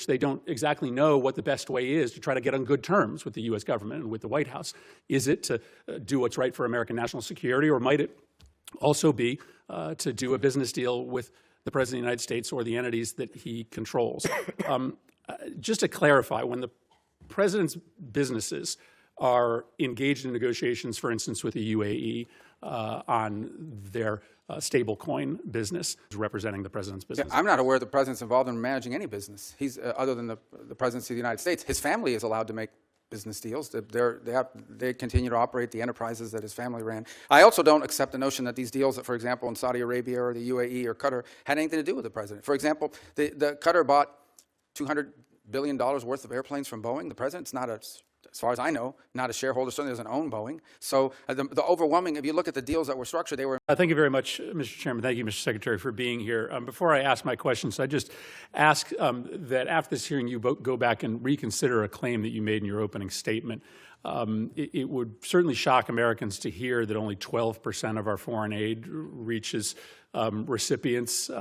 they don't exactly know what the best way is to try to get on good terms with the U.S. government and with the White House. Is it to do what's right for American national security, or might it also be to do a business deal with the President of the United States or the entities that he controls? Just to clarify, when the President's businesses are engaged in negotiations, for instance, with the UAE on their stablecoin business, representing the President's business. Yeah, I'm not aware the President's involved in managing any business. He's, other than the Presidency of the United States, his family is allowed to make business deals. They continue to operate the enterprises that his family ran. I also don't accept the notion that these deals, for example, in Saudi Arabia or the UAE or Qatar, had anything to do with the President. For example, the Qatar bought $200 billion worth of airplanes from Boeing. The President's not as far as I know, not a shareholder, certainly doesn't own Boeing. So the overwhelming, if you look at the deals that were structured, they were. Thank you very much, Mr. Chairman. Thank you, Mr. Secretary, for being here. Before I ask my questions, I just ask that after this hearing, you go back and reconsider a claim that you made in your opening statement. It would certainly shock Americans to hear that only 12% of our foreign aid reaches recipients,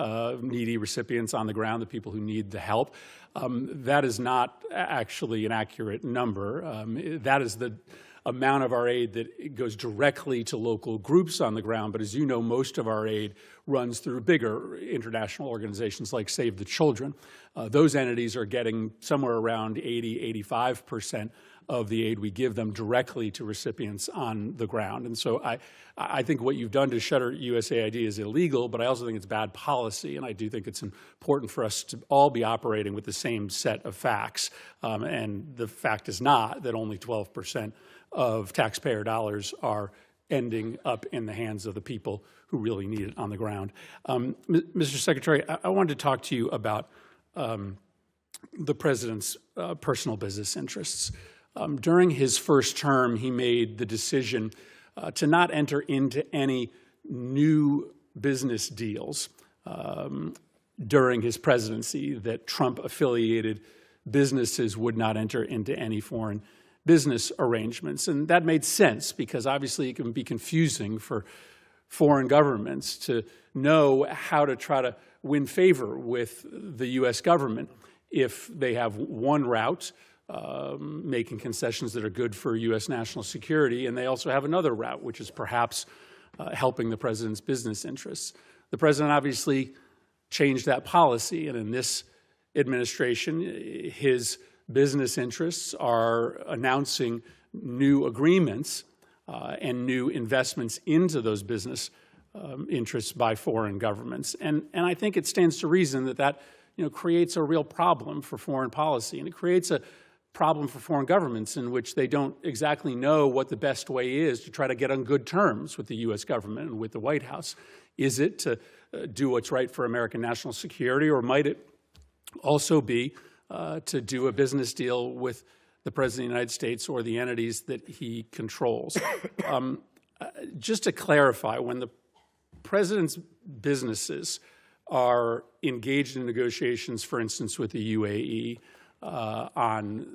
needy recipients on the ground, the people who need the help. That is not actually an accurate number. That is the amount of our aid that goes directly to local groups on the ground. But as you know, most of our aid runs through bigger international organizations like Save the Children. Those entities are getting somewhere around 80, 85% of the aid we give them directly to recipients on the ground. And so I think what you've done to shutter USAID is illegal, but I also think it's bad policy, and I do think it's important for us to all be operating with the same set of facts. And the fact is not that only 12% of taxpayer dollars are ending up in the hands of the people who really need it on the ground. Mr. Secretary, I wanted to talk to you about the President's personal business interests. During his first term, he made the decision to not enter into any new business deals during his presidency, that Trump-affiliated businesses would not enter into any foreign business arrangements. And that made sense because obviously it can be confusing for foreign governments to know how to try to win favor with the U.S. government if they have one route, making concessions that are good for U.S. national security, and they also have another route, which is perhaps helping the President's business interests. The President obviously changed that policy, and in this administration, his business interests are announcing new agreements and new investments into those business interests by foreign governments. And I think it stands to reason that that creates a real problem for foreign policy, and it creates a problem for foreign governments in which they don't exactly know what the best way is to try to get on good terms with the U.S. government and with the White House. Is it to do what's right for American national security, or might it also be to do a business deal with the President of the United States or the entities that he controls? Just to clarify, when the President's businesses are engaged in negotiations, for instance, with the UAE on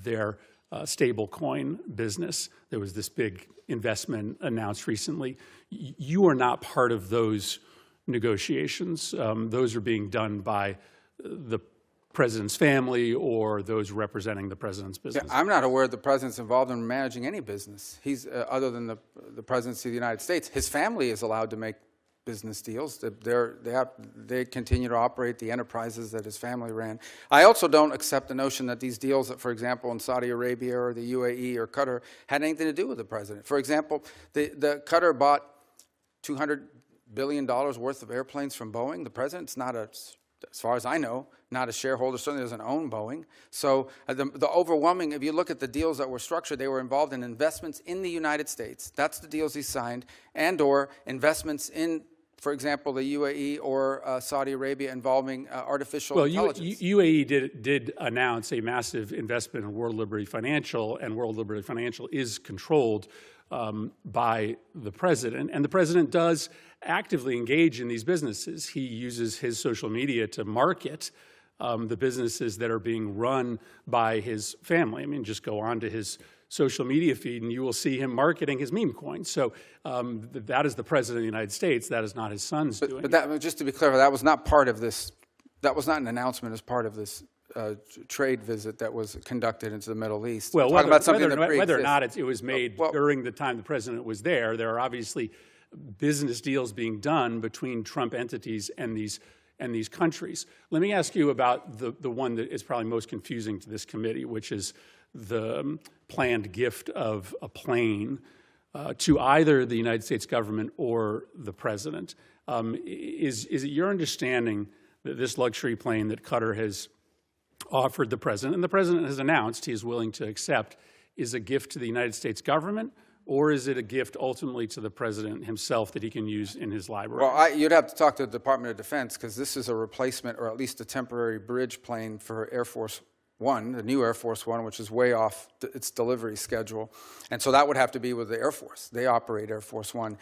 their stablecoin business, there was this big investment announced recently. You are not part of those negotiations. Those are being done by the President's family or those representing the President's business. Yeah, I'm not aware the President's involved in managing any business. He's, other than the Presidency of the United States, his family is allowed to make business deals. They continue to operate the enterprises that his family ran. I also don't accept the notion that these deals, for example, in Saudi Arabia or the UAE or Qatar, had anything to do with the President. For example, the Qatar bought $200 billion worth of airplanes from Boeing. The President's not as far as I know, not a shareholder, certainly doesn't own Boeing. So the overwhelming, if you look at the deals that were structured, they were involved in investments in the United States. That's the deals he signed, and or investments in, for example, the UAE or Saudi Arabia involving artificial intelligence. UAE did announce a massive investment in World Liberty Financial, and World Liberty Financial is controlled by the President. And the President does actively engage in these businesses. He uses his social media to market the businesses that are being run by his family. I mean, just go on to his social media feed and you will see him marketing his meme coins. So that is the President of the United States. That is not his son's doing. But that, just to be clear, that was not part of this. That was not an announcement as part of this trade visit that was conducted into the Middle East. Well, Talking about something whether or that not it was made during the time the president was there are obviously business deals being done between Trump entities and these countries. Let me ask you about the one that is probably most confusing to this committee, which is the planned gift of a plane to either the United States government or the president. Is it your understanding that this luxury plane that Qatar has offered the president, and the president has announced he is willing to accept, is a gift to the United States government, or is it a gift ultimately to the president himself that he can use in his library? Well, you'd have to talk to the Department of Defense, because this is a replacement or at least a temporary bridge plane for Air Force One, the new Air Force One, which is way off its delivery schedule. And so that would have to be with the Air Force. They operate Air Force One.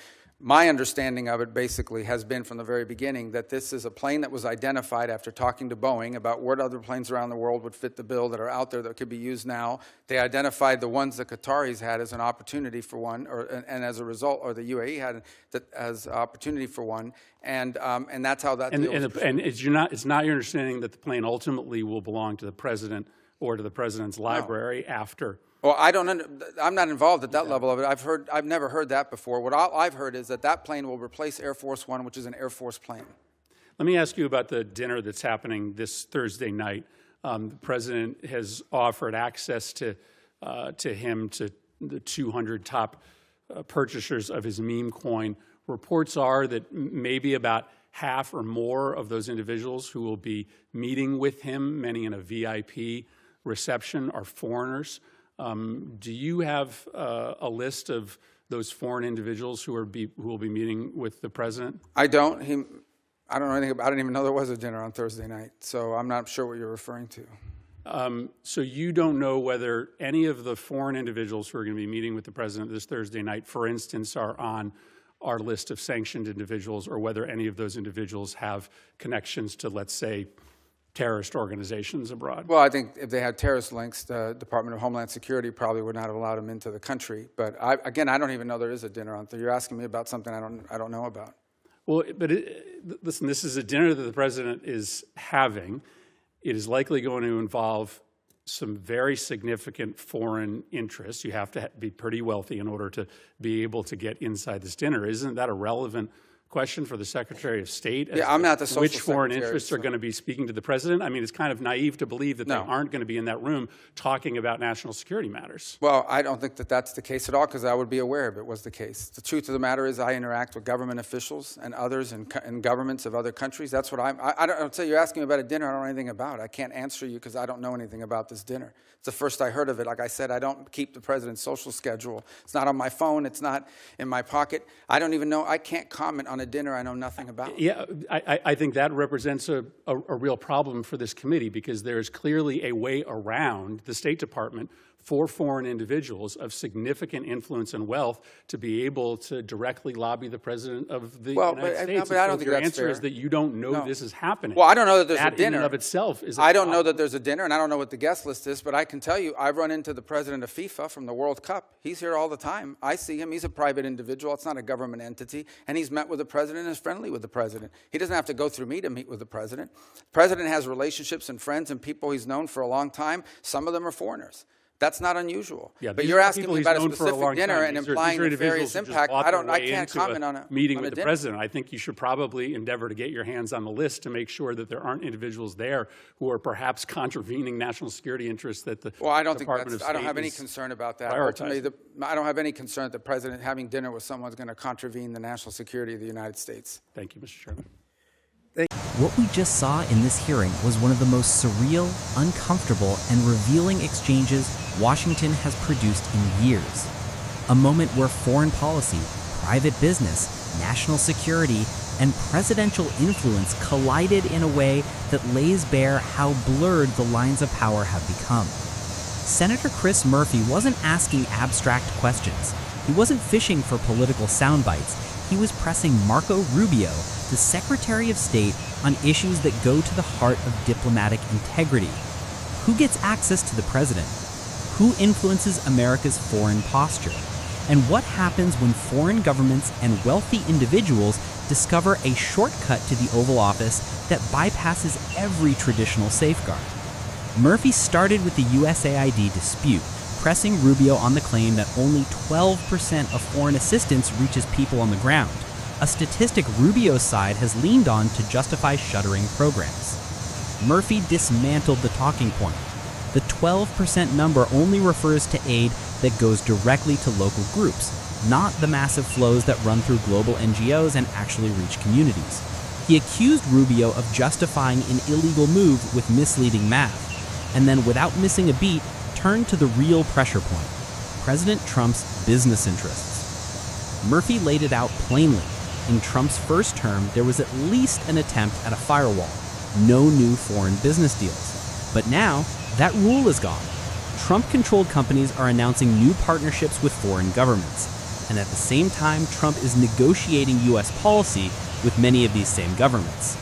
My understanding of it basically has been from the very beginning that this is a plane that was identified after talking to Boeing about what other planes around the world would fit the bill that are out there that could be used now. They identified the ones the Qataris had as an opportunity for one, and as a result, or the UAE had that as opportunity for one, and that's how that deal was. And it's not your understanding that the plane ultimately will belong to the president or to the president's library after. Well, I'm not involved at that level of it. I've never heard that before. What I've heard is that plane will replace Air Force One, which is an Air Force plane. Let me ask you about the dinner that's happening this Thursday night. The president has offered access to him to the 200 top purchasers of his meme coin. Reports are that maybe about half or more of those individuals who will be meeting with him, many in a VIP reception, are foreigners. Do you have a list of those foreign individuals who will be meeting with the president? I don't. I don't know anything about. I didn't even know there was a dinner on Thursday night, so I'm not sure what you're referring to. So you don't know whether any of the foreign individuals who are going to be meeting with the president this Thursday night, for instance, are on our list of sanctioned individuals, or whether any of those individuals have connections to, let's say, terrorist organizations abroad? Well, I think if they had terrorist links, the Department of Homeland Security probably would not have allowed them into the country. But again, I don't even know there is a dinner on Thursday. You're asking me about something I don't know about. Well, but listen, this is a dinner that the president is having. It is likely going to involve some very significant foreign interests. You have to be pretty wealthy in order to be able to get inside this dinner. Isn't that a relevant question for the Secretary of State? Yeah, I'm not the social which foreign secretary, interests are going to be speaking to the president? I mean, it's kind of naive to believe that they aren't going to be in that room talking about national security matters. Well, I don't think that that's the case at all, because I would be aware if it was the case. The truth of the matter is I interact with government officials and others in governments of other countries. That's what I'll tell you, you're asking me about a dinner I don't know anything about. I can't answer you because I don't know anything about this dinner. It's the first I heard of it. Like I said, I don't keep the president's social schedule. It's not on my phone. It's not in my pocket. I don't even know. I can't comment on a dinner I know nothing about. Yeah, I think that represents a real problem for this committee, because there is clearly a way around the State Department for foreign individuals of significant influence and wealth to be able to directly lobby the president of the United States. But I don't think your that's answer fair. is that you don't know this is happening. Well, I don't know that there's that a dinner. in and of itself is a I don't problem. know that there's a dinner, and I don't know what the guest list is, but I can tell you I've run into the president of FIFA from the World Cup. He's here all the time. I see him. He's a private individual. It's not a government entity, and he's met with the president and is friendly with the president. He doesn't have to go through me to meet with the president. The president has relationships and friends and people he's known for a long time. Some of them are foreigners. That's not unusual. Yeah, but you're asking me about a for specific dinner time. and implying nefarious impact. I can't comment on a meeting on with a the president. I think you should probably endeavor to get your hands on the list to make sure that there aren't individuals there who are perhaps contravening national security interests that the Department of State I don't have any concern about that. Ultimately, I don't have any concern that the president having dinner with someone is going to contravene the national security of the United States. Thank you, Mr. Chairman. What we just saw in this hearing was one of the most surreal, uncomfortable, and revealing exchanges Washington has produced in years. A moment where foreign policy, private business, national security, and presidential influence collided in a way that lays bare how blurred the lines of power have become. Senator Chris Murphy wasn't asking abstract questions. He wasn't fishing for political sound bites. He was pressing Marco Rubio, the Secretary of State, on issues that go to the heart of diplomatic integrity. Who gets access to the president? Who influences America's foreign posture? And what happens when foreign governments and wealthy individuals discover a shortcut to the Oval Office that bypasses every traditional safeguard? Murphy started with the USAID dispute, pressing Rubio on the claim that only 12% of foreign assistance reaches people on the ground, a statistic Rubio's side has leaned on to justify shuttering programs. Murphy dismantled the talking point. The 12% number only refers to aid that goes directly to local groups, not the massive flows that run through global NGOs and actually reach communities. He accused Rubio of justifying an illegal move with misleading math, and then without missing a beat, turned to the real pressure point: President Trump's business interests. Murphy laid it out plainly. In Trump's first term, there was at least an attempt at a firewall: no new foreign business deals. But now, that rule is gone. Trump-controlled companies are announcing new partnerships with foreign governments, and at the same time, Trump is negotiating U.S. policy with many of these same governments.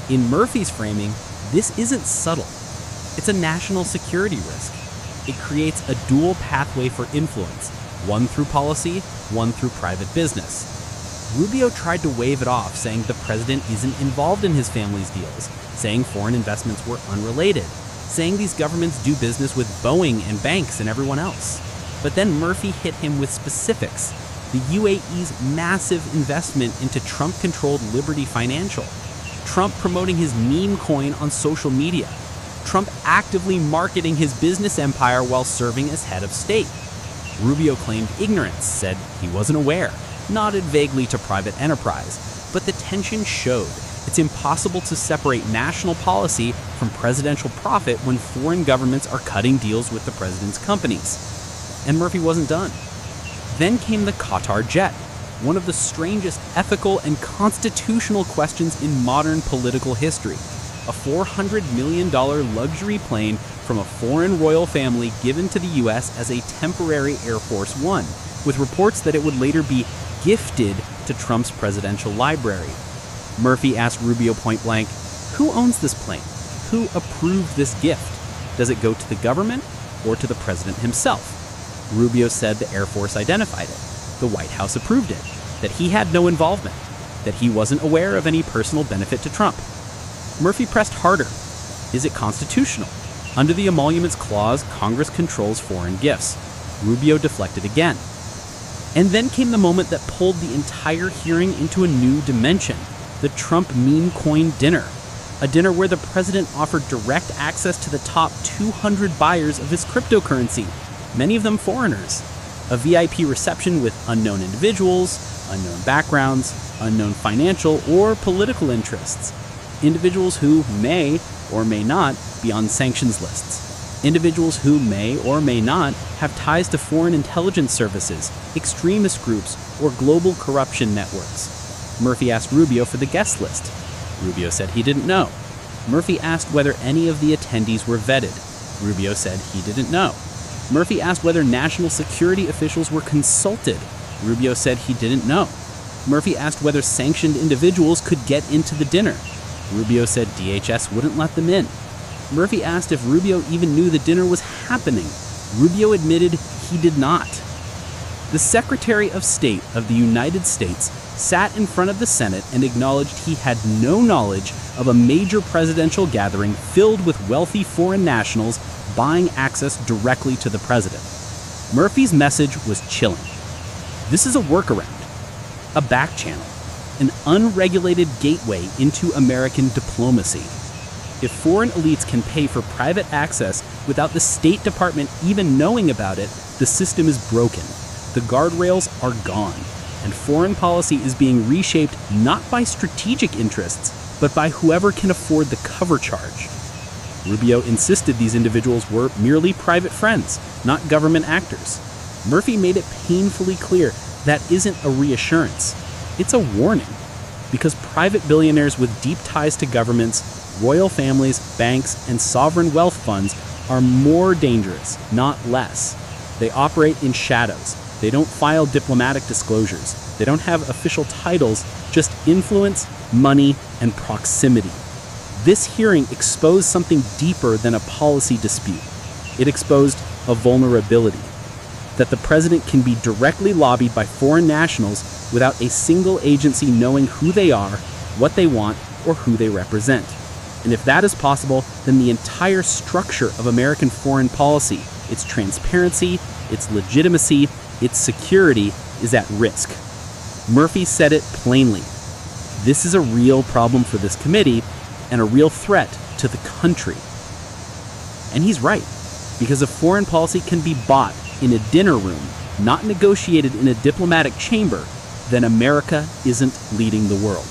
In Murphy's framing, this isn't subtle. It's a national security risk. It creates a dual pathway for influence, one through policy, one through private business. Rubio tried to wave it off, saying the president isn't involved in his family's deals, saying foreign investments were unrelated, saying these governments do business with Boeing and banks and everyone else. But then Murphy hit him with specifics: the UAE's massive investment into Trump-controlled Liberty Financial, Trump promoting his meme coin on social media, Trump actively marketing his business empire while serving as head of state. Rubio claimed ignorance, said he wasn't aware, nodded vaguely to private enterprise, but the tension showed. It's impossible to separate national policy from presidential profit when foreign governments are cutting deals with the president's companies. And Murphy wasn't done. Then came the Qatar jet, one of the strangest ethical and constitutional questions in modern political history. A $400 million luxury plane from a foreign royal family given to the U.S. as a temporary Air Force One, with reports that it would later be gifted to Trump's presidential library. Murphy asked Rubio point blank, who owns this plane? Who approved this gift? Does it go to the government or to the president himself? Rubio said the Air Force identified it. The White House approved it. That he had no involvement. That he wasn't aware of any personal benefit to Trump. Murphy pressed harder. Is it constitutional? Under the Emoluments Clause, Congress controls foreign gifts. Rubio deflected again. And then came the moment that pulled the entire hearing into a new dimension: the Trump meme coin dinner. A dinner where the president offered direct access to the top 200 buyers of his cryptocurrency, many of them foreigners. A VIP reception with unknown individuals, unknown backgrounds, unknown financial or political interests. Individuals who may or may not be on sanctions lists. Individuals who may or may not have ties to foreign intelligence services, extremist groups, or global corruption networks. Murphy asked Rubio for the guest list. Rubio said he didn't know. Murphy asked whether any of the attendees were vetted. Rubio said he didn't know. Murphy asked whether national security officials were consulted. Rubio said he didn't know. Murphy asked whether sanctioned individuals could get into the dinner. Rubio said DHS wouldn't let them in. Murphy asked if Rubio even knew the dinner was happening. Rubio admitted he did not. The Secretary of State of the United States sat in front of the Senate and acknowledged he had no knowledge of a major presidential gathering filled with wealthy foreign nationals buying access directly to the president. Murphy's message was chilling. This is a workaround, a back channel, an unregulated gateway into American diplomacy. If foreign elites can pay for private access without the State Department even knowing about it, the system is broken. The guardrails are gone, and foreign policy is being reshaped not by strategic interests, but by whoever can afford the cover charge. Rubio insisted these individuals were merely private friends, not government actors. Murphy made it painfully clear that isn't a reassurance. It's a warning, because private billionaires with deep ties to governments, royal families, banks, and sovereign wealth funds are more dangerous, not less. They operate in shadows. They don't file diplomatic disclosures. They don't have official titles, just influence, money, and proximity. This hearing exposed something deeper than a policy dispute. It exposed a vulnerability, that the president can be directly lobbied by foreign nationals without a single agency knowing who they are, what they want, or who they represent. And if that is possible, then the entire structure of American foreign policy, its transparency, its legitimacy, its security, is at risk. Murphy said it plainly. This is a real problem for this committee and a real threat to the country. And he's right, because if foreign policy can be bought in a dinner room, not negotiated in a diplomatic chamber, then America isn't leading the world.